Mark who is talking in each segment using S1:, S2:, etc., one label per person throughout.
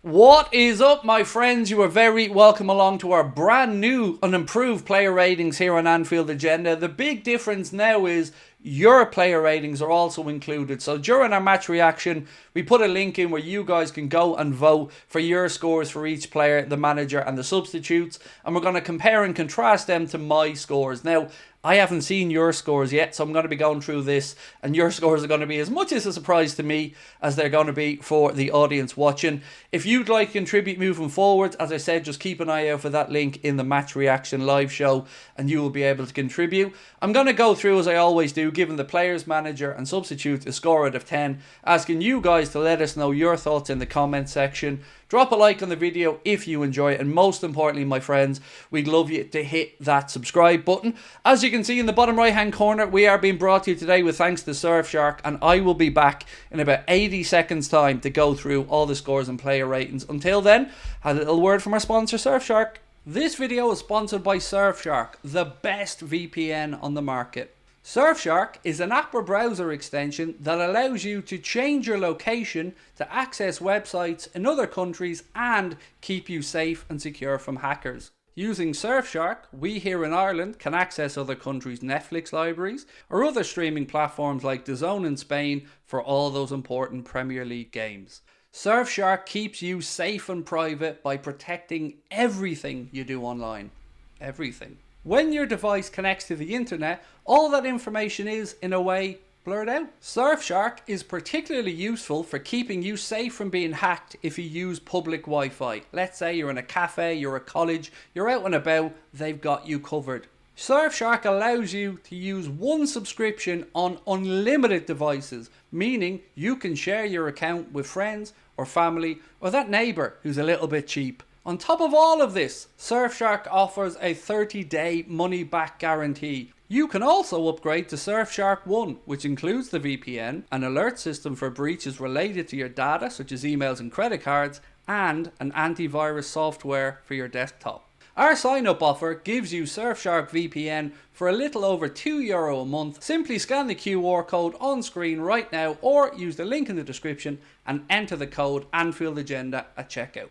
S1: What is up, my friends? You are very welcome along to our brand new and improved player ratings here on Anfield Agenda. The big difference now is your player ratings are also included. So during our match reaction, we put a link in where you guys can go and vote for your scores for each player, the manager and the substitutes. And we're going to compare and contrast them to my scores. Now, I haven't seen your scores yet, so I'm going to be going through this, and your scores are going to be as much as a surprise to me as they're going to be for the audience watching. If you'd like to contribute moving forward, as I said, just keep an eye out for that link in the match reaction live show, and you will be able to contribute. I'm going to go through, as I always do, giving the players, manager and substitute a score out of 10, asking you guys to let us know your thoughts in the comment section. Drop a like on the video if you enjoy it, and most importantly, my friends, we'd love you to hit that subscribe button. As you can see in the bottom right hand corner, we are being brought to you today with thanks to Surfshark, and I will be back in about 80 seconds time to go through all the scores and player ratings. Until then, a little word from our sponsor, Surfshark. This video is sponsored by Surfshark, the best VPN on the market. Surfshark is an app or browser extension that allows you to change your location to access websites in other countries and keep you safe and secure from hackers. Using Surfshark, we here in Ireland can access other countries' Netflix libraries or other streaming platforms like DAZN in Spain for all those important Premier League games. Surfshark keeps you safe and private by protecting everything you do online. Everything. When your device connects to the internet, all that information is, in a way, blurred out. Surfshark is particularly useful for keeping you safe from being hacked if you use public Wi-Fi. Let's say you're in a cafe, you're at college, you're out and about, they've got you covered. Surfshark allows you to use one subscription on unlimited devices, meaning you can share your account with friends or family or that neighbour who's a little bit cheap. On top of all of this, Surfshark offers a 30-day money-back guarantee. You can also upgrade to Surfshark One, which includes the VPN, an alert system for breaches related to your data, such as emails and credit cards, and an antivirus software for your desktop. Our sign-up offer gives you Surfshark VPN for a little over €2 a month. Simply scan the QR code on screen right now, or use the link in the description and enter the code Anfield Agenda at checkout.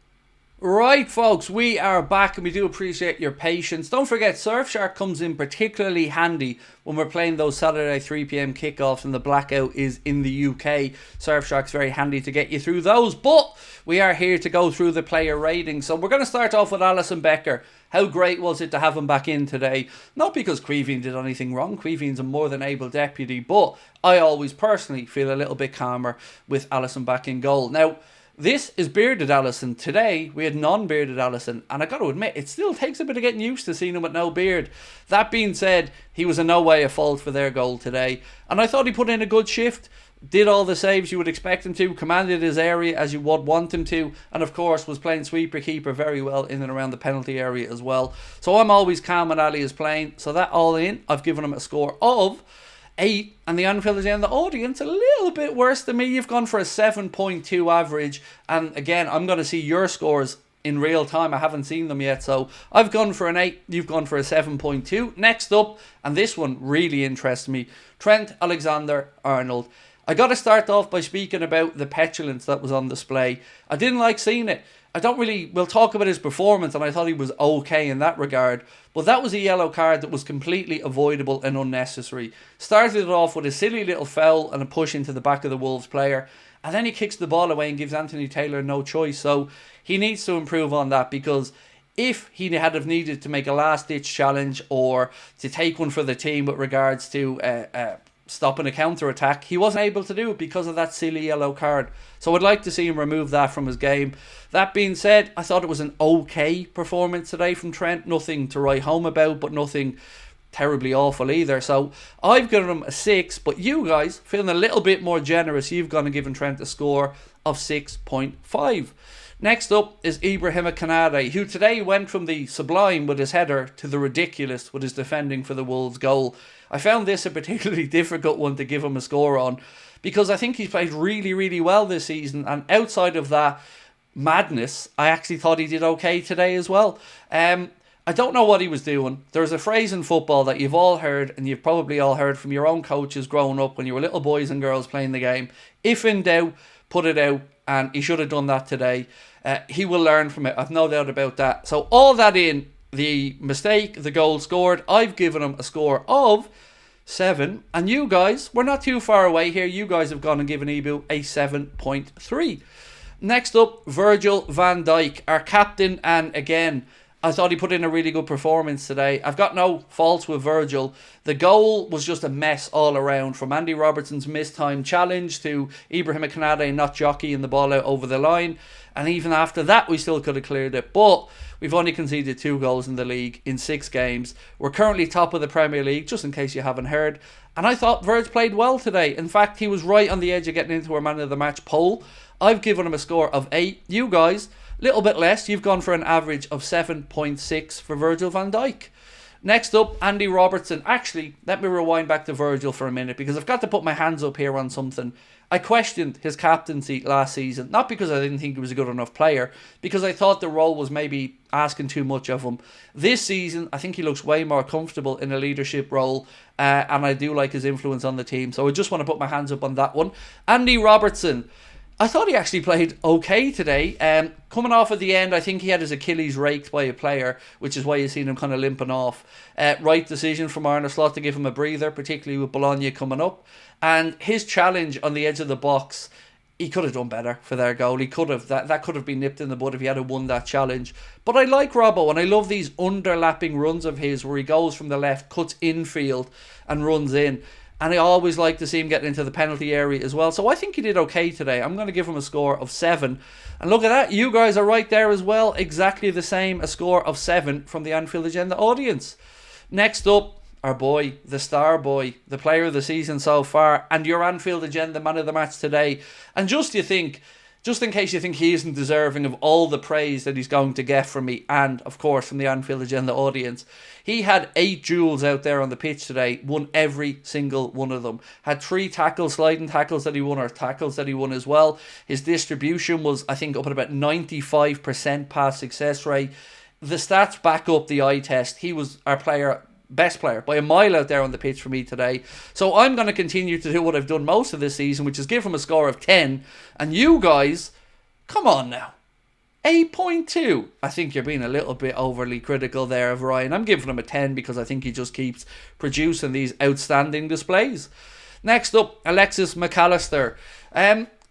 S1: Right, folks, we are back and we do appreciate your patience. Don't forget, Surfshark comes in particularly handy when we're playing those Saturday 3 p.m. kickoffs and the blackout is in the UK. Surfshark's very handy to get you through those, but we are here to go through the player ratings. So we're going to start off with Alisson Becker. How great was it to have him back in today? Not because Caoimhín did anything wrong. Caoimhín's a more than able deputy, but I always personally feel a little bit calmer with Alisson back in goal. Now, this is bearded Alisson. Today, we had non-bearded Alisson, and I got to admit, it still takes a bit of getting used to seeing him with no beard. That being said, he was in no way a fault for their goal today, and I thought he put in a good shift, did all the saves you would expect him to, commanded his area as you would want him to, and of course was playing sweeper-keeper very well in and around the penalty area as well. So I'm always calm when Ali is playing, so that all in, I've given him a score of 8, and the Anfield Agenda audience a little bit worse than me. You've gone for a 7.2 average, and again, I'm going to see your scores in real time. I haven't seen them yet, so I've gone for an 8, you've gone for a 7.2. Next up, and this one really interests me, Trent Alexander-Arnold. I got to start off by speaking about the petulance that was on display. I didn't like seeing it. We'll talk about his performance, and I thought he was okay in that regard, but that was a yellow card that was completely avoidable and unnecessary. Started it off with a silly little foul and a push into the back of the Wolves player, and then he kicks the ball away and gives Anthony Taylor no choice. So he needs to improve on that, because if he had have needed to make a last-ditch challenge or to take one for the team with regards to stopping a counter-attack, he wasn't able to do it because of that silly yellow card. So I'd like to see him remove that from his game. That being said, I thought it was an okay performance today from Trent. Nothing to write home about, but nothing terribly awful either. So I've given him a 6, but you guys, feeling a little bit more generous, you've gone and given Trent a score of 6.5. Next up is Ibrahima Konate, who today went from the sublime with his header to the ridiculous with his defending for the Wolves goal. I found this a particularly difficult one to give him a score on, because I think he's played really, really well this season, and outside of that madness, I actually thought he did okay today as well. I don't know what he was doing. There's a phrase in football that you've all heard, and you've probably all heard from your own coaches growing up when you were little boys and girls playing the game. If in doubt, put it out and he should have done that today. He will learn from it, I've no doubt about that. So all that in, the mistake, the goal scored, I've given him a score of 7, and you guys, we're not too far away here. You guys have gone and given Ebu a 7.3. Next up, Virgil van Dijk, our captain, and again, I thought he put in a really good performance today. I've got no faults with Virgil. The goal was just a mess all around, from Andy Robertson's missed time challenge to Ibrahim Konate not jockeying the ball out over the line, and even after that we still could have cleared it. But we've only conceded 2 goals in the league in 6 games. We're currently top of the Premier League, just in case you haven't heard. And I thought Virg played well today. In fact, he was right on the edge of getting into our man of the match poll. I've given him a score of 8. You guys, a little bit less. You've gone for an average of 7.6 for Virgil van Dijk. Next up, Andy Robertson. Actually, let me rewind back to Virgil for a minute, because I've got to put my hands up here on something. I questioned his captaincy last season, not because I didn't think he was a good enough player, because I thought the role was maybe asking too much of him. This season, I think he looks way more comfortable in a leadership role, and I do like his influence on the team. So I just want to put my hands up on that one. Andy Robertson. I thought he actually played okay today. Coming off at the end, I think he had his Achilles raked by a player, which is why you've seen him kind of limping off. Right decision from Arne Slot to give him a breather, particularly with Bologna coming up. And his challenge on the edge of the box, he could have done better for their goal. He could have. That could have been nipped in the bud if he had won that challenge. But I like Robbo, and I love these underlapping runs of his where he goes from the left, cuts infield and runs in. And I always like to see him getting into the penalty area as well. So I think he did okay today. I'm going to give him a score of 7. And look at that. You guys are right there as well. Exactly the same. A score of 7 from the Anfield Agenda audience. Next up, our boy, the star boy, the player of the season so far, and your Anfield Agenda man of the match today. And just in case you think he isn't deserving of all the praise that he's going to get from me, and of course from the Anfield Agenda audience, he had 8 duels out there on the pitch today, won every single one of them. Had 3 tackles, sliding tackles that he won, or tackles that he won as well. His distribution was, I think, up at about 95% pass success rate. The stats back up the eye test. He was our best player by a mile out there on the pitch for me today. So I'm going to continue to do what I've done most of this season, which is give him a score of 10. And you guys, come on now, 8.2. I think you're being a little bit overly critical there of Ryan. I'm giving him a 10 because I think he just keeps producing these outstanding displays. Next up, Alexis McAllister.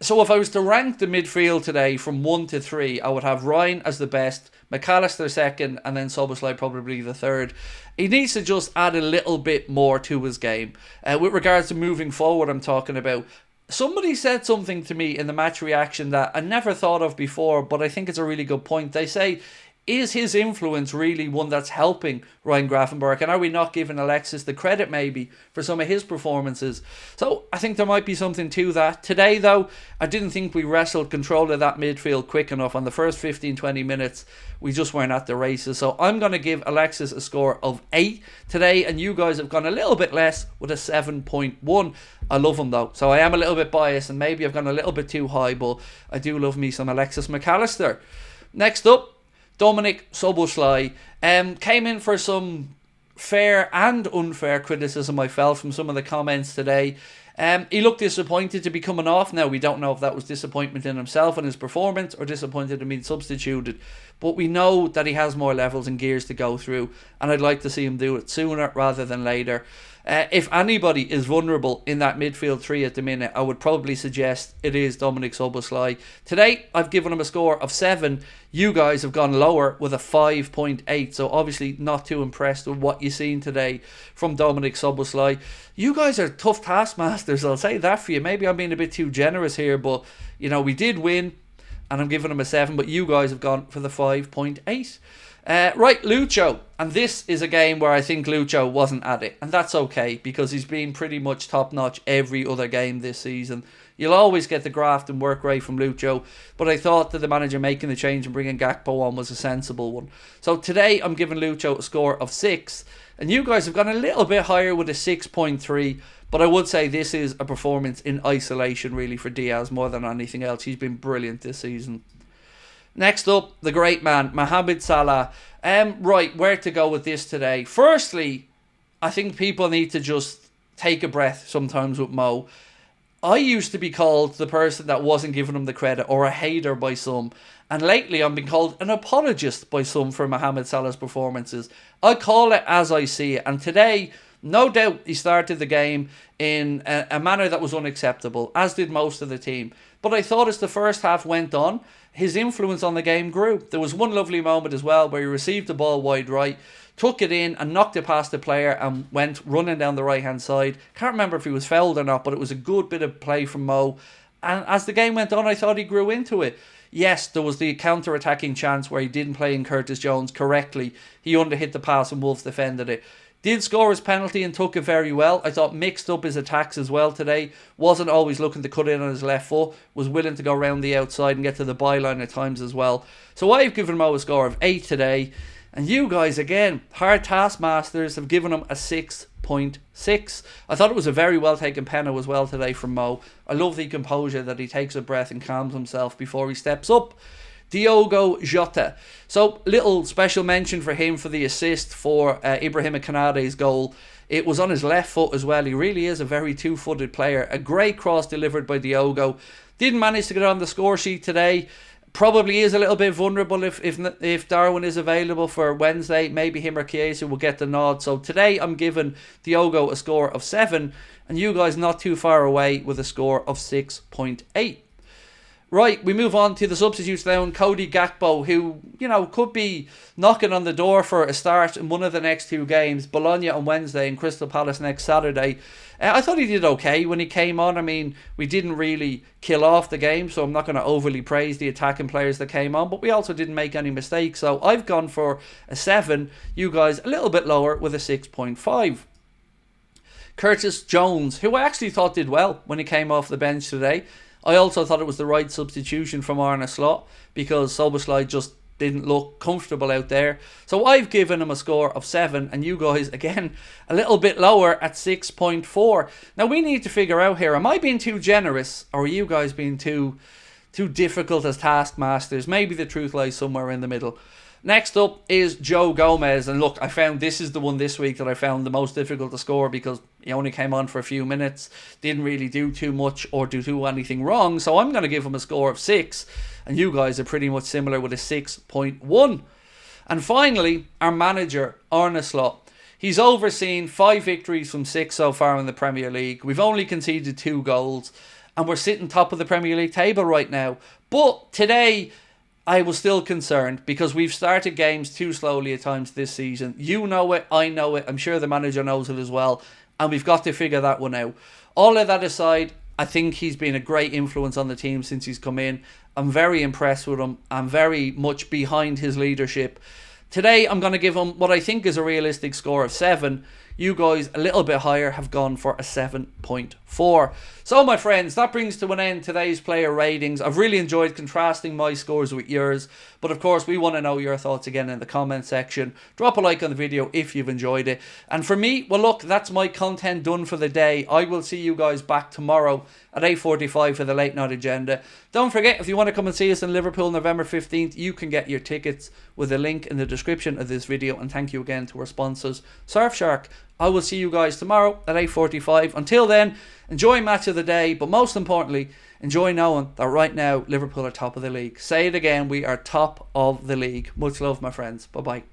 S1: So if I was to rank the midfield today from 1 to 3, I would have Ryan as the best, McAllister second, and then SZOBOSZLAI probably the third. He needs to just add a little bit more to his game. With regards to moving forward, I'm talking about. Somebody said something to me in the match reaction that I never thought of before, but I think it's a really good point. They say, is his influence really one that's helping Ryan Gravenberch? And are we not giving Alexis the credit maybe for some of his performances? So I think there might be something to that. Today though, I didn't think we wrestled control of that midfield quick enough. On the first 15-20 minutes, we just weren't at the races. So I'm going to give Alexis a score of 8 today, and you guys have gone a little bit less with a 7.1. I love him though, so I am a little bit biased, and maybe I've gone a little bit too high, but I do love me some Alexis McAllister. Next up, Dominic SZOBOSZLAI came in for some fair and unfair criticism, I felt, from some of the comments today. He looked disappointed to be coming off. Now, we don't know if that was disappointment in himself and his performance, or disappointed in being substituted. But we know that he has more levels and gears to go through, and I'd like to see him do it sooner rather than later. If anybody is vulnerable in that midfield 3 at the minute, I would probably suggest it is Dominic SZOBOSZLAI. Today, I've given him a score of 7. You guys have gone lower with a 5.8. So obviously not too impressed with what you've seen today from Dominic SZOBOSZLAI. You guys are tough taskmasters, I'll say that for you. Maybe I'm being a bit too generous here, but you know, we did win, and I'm giving him a 7, but you guys have gone for the 5.8. Right, Lucho. And this is a game where I think Lucho wasn't at it. And that's okay, because he's been pretty much top-notch every other game this season. You'll always get the graft and work rate from Lucho. But I thought that the manager making the change and bringing Gakpo on was a sensible one. So today I'm giving Lucho a score of 6. And you guys have gone a little bit higher with a 6.3. But I would say this is a performance in isolation really for Diaz more than anything else. He's been brilliant this season. Next up, the great man, Mohamed Salah. Right, where to go with this today? Firstly, I think people need to just take a breath sometimes with Mo. I used to be called the person that wasn't giving him the credit, or a hater by some. And lately I'm being called an apologist by some for Mohamed Salah's performances. I call it as I see it. And today, no doubt, he started the game in a manner that was unacceptable, as did most of the team. But I thought as the first half went on, his influence on the game grew. There was one lovely moment as well where he received the ball wide right, took it in and knocked it past the player and went running down the right hand side. Can't remember if he was fouled or not, but it was a good bit of play from Mo. And as the game went on, I thought he grew into it. Yes, there was the counter-attacking chance where he didn't play in Curtis Jones correctly. He underhit the pass and Wolves defended it. Did score his penalty and took it very well. I thought mixed up his attacks as well today. Wasn't always looking to cut in on his left foot. Was willing to go around the outside and get to the byline at times as well. So I've given Mo a score of 8 today. And you guys, again, hard taskmasters, have given him a 6.6. I thought it was a very well taken penalty as well today from Mo. I love the composure that he takes a breath and calms himself before he steps up. Diogo Jota. So, little special mention for him for the assist for Ibrahima Konaté's goal. It was on his left foot as well. He really is a very two-footed player. A great cross delivered by Diogo. Didn't manage to get on the score sheet today. Probably is a little bit vulnerable if Darwin is available for Wednesday. Maybe him or Chiesa will get the nod. So today I'm giving Diogo a score of 7. And you guys not too far away with a score of 6.8. Right, we move on to the substitutes now. Cody Gakpo, who, could be knocking on the door for a start in one of the next 2 games. Bologna on Wednesday and Crystal Palace next Saturday. I thought he did okay when he came on. I mean, we didn't really kill off the game, so I'm not going to overly praise the attacking players that came on, but we also didn't make any mistakes. So I've gone for a 7. You guys a little bit lower with a 6.5. Curtis Jones, who I actually thought did well when he came off the bench today. I also thought it was the right substitution from Arne Slot because SZOBOSZLAI just didn't look comfortable out there. So I've given him a score of 7 and you guys, again, a little bit lower at 6.4. Now we need to figure out here, am I being too generous or are you guys being too difficult as taskmasters? Maybe the truth lies somewhere in the middle. Next up is Joe Gomez, and look, I found this is the one this week that I found the most difficult to score because he only came on for a few minutes, didn't really do too much or do anything wrong, so I'm going to give him a score of 6, and you guys are pretty much similar with a 6.1. And finally, our manager, Arne Slot. He's overseen 5 victories from 6 so far in the Premier League. We've only conceded 2 goals, and we're sitting top of the Premier League table right now. But today, I was still concerned because we've started games too slowly at times this season. You know it, I know it, I'm sure the manager knows it as well, and we've got to figure that one out. All of that aside, I think he's been a great influence on the team since he's come in. I'm very impressed with him. I'm very much behind his leadership. Today, I'm going to give him what I think is a realistic score of 7. You guys, a little bit higher, have gone for a 7.4. So, my friends, that brings to an end today's player ratings. I've really enjoyed contrasting my scores with yours. But, of course, we want to know your thoughts again in the comment section. Drop a like on the video if you've enjoyed it. And for me, well, look, that's my content done for the day. I will see you guys back tomorrow at 8:45 for the late night agenda. Don't forget, if you want to come and see us in Liverpool November 15th, you can get your tickets with a link in the description of this video. And thank you again to our sponsors, Surfshark. I will see you guys tomorrow at 8:45. Until then, enjoy match of the day, but most importantly, enjoy knowing that right now Liverpool are top of the league. Say it again, we are top of the league. Much love, my friends. Bye-bye.